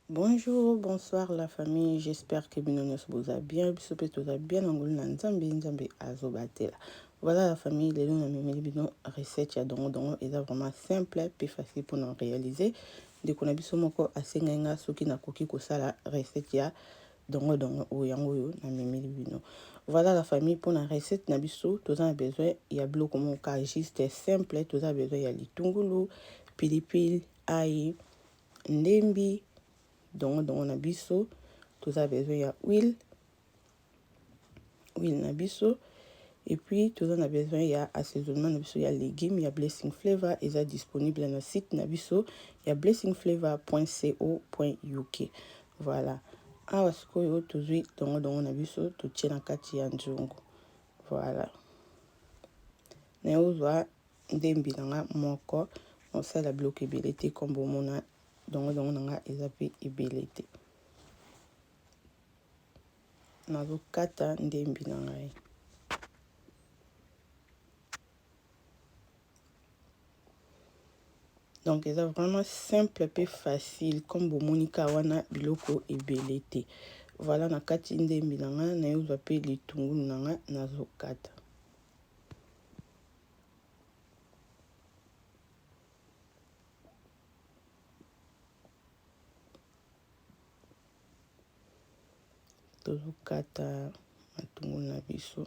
Bonjour, bonsoir la famille, j'espère que vous a bien, Voilà la famille, les noms de recette est vraiment simple et facile pour nous réaliser. Dès qu'on a besoin moko asenga soki na koki ko sala recette ya dongo o yango na bino. Voilà la famille pour la recette na biso, tous a besoin il y a bloc comme ka juste simple, tous a besoin il y a litungulu, pilipili, ail, ndembi donc on a biso tout ça besoin il y a huile na biso et puis tout ça on a besoin il y a assaisonnement na biso il y a légumes il y a blessing flavor et ça disponible dans le site na biso il y a blessingflavor.co.uk voilà awa sikoyo tozwi donc on a biso totie na kati ya nzungu voilà na ozwa ndembi nanga moko osala bloc ebele te comme bomona donc nanga eza pe ebele te nazokata ndembi na ngai donc c'est vraiment simple et facile comme bomonika wana biloko ebele te voilà nakati ndembi na ngai nayozwa pe litungulu na ngai nazokata tozokata matungulu na biso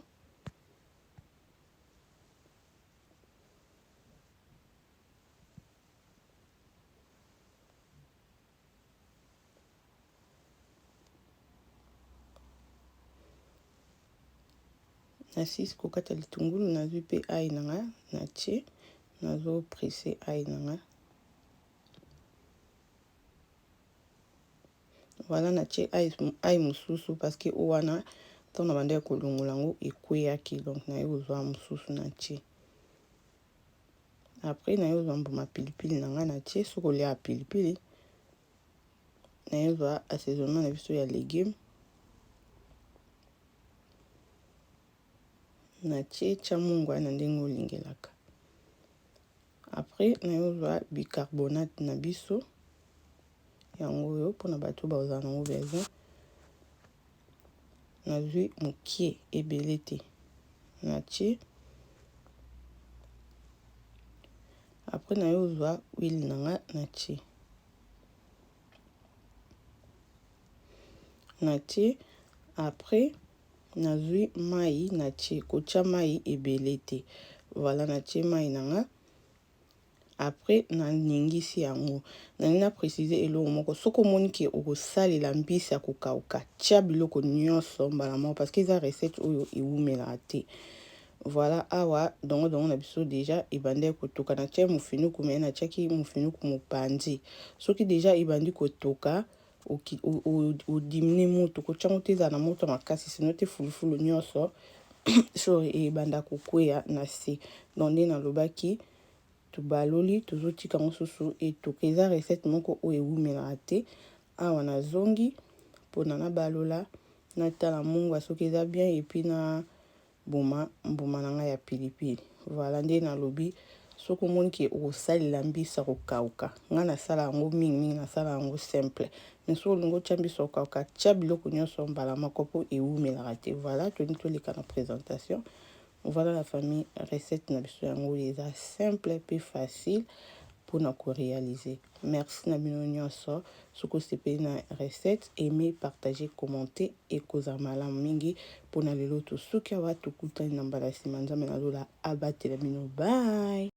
nasis kokata litungulu nazwi pe ail na ngai natie nazo presser ail na ngai voilà natie ail mosusu parce que wana tant na bande kolongola ngo ekweyaki donc nayozwa mosusu natie après nayozwa mbuma pilipili na ngai natie soki olia pilipili nayozwa assaisonnement na biso ya légumes natie tia mungwa na ndenge olingelaka après nayozwa bicarbonate na biso yango oyo mpona bato bazala nango besoin nazwi mokie ebele te natie après nayozwa huile na nga natie après nazwi mai natie kotia mai ebele te voilà natie mai na nga après naningisi yango na préciser eloko moko soki omoni ke okosalela mbisi ya kokauka tia biloko nyonso mbala moko parce que eza recette oyo ewumelaka te voilà awa donc na biso déjà ebandi kotoka na tia mofinuku me na tiaki mofinuku mopanzi soki déjà ebandi kotoka odimine moto kotiango te eza na moto makasi sino te fulufulu nyonso so ebanda kokweya na se donc nde nalobaki tubaloli tozotika mosusu etoka eza recette moko oyo ewumelaka te awa nazongi mpona nabalola natala mungwa soki eza bien epuis na mbuma na ngai ya pilipili voilà nde nalobi soki omoni ke okosalela mbisi ya kokauka ngai nasala yango mingi nasala yango simple mais soki olingi otia mbisi ya kokauka tia biloko nyonso mbala moko mpo ewumelaka te voilà toni toleka na présentation. Voilà la famille recette na biso yango eza simple et facile pour na ko réaliser. Merci na bino nyonso soko sepeli na recette aimer partager commenter et koza malamu mingi pour na lelo to suki wa to kutani na mbala sima nzambe na lola abatela bino bye.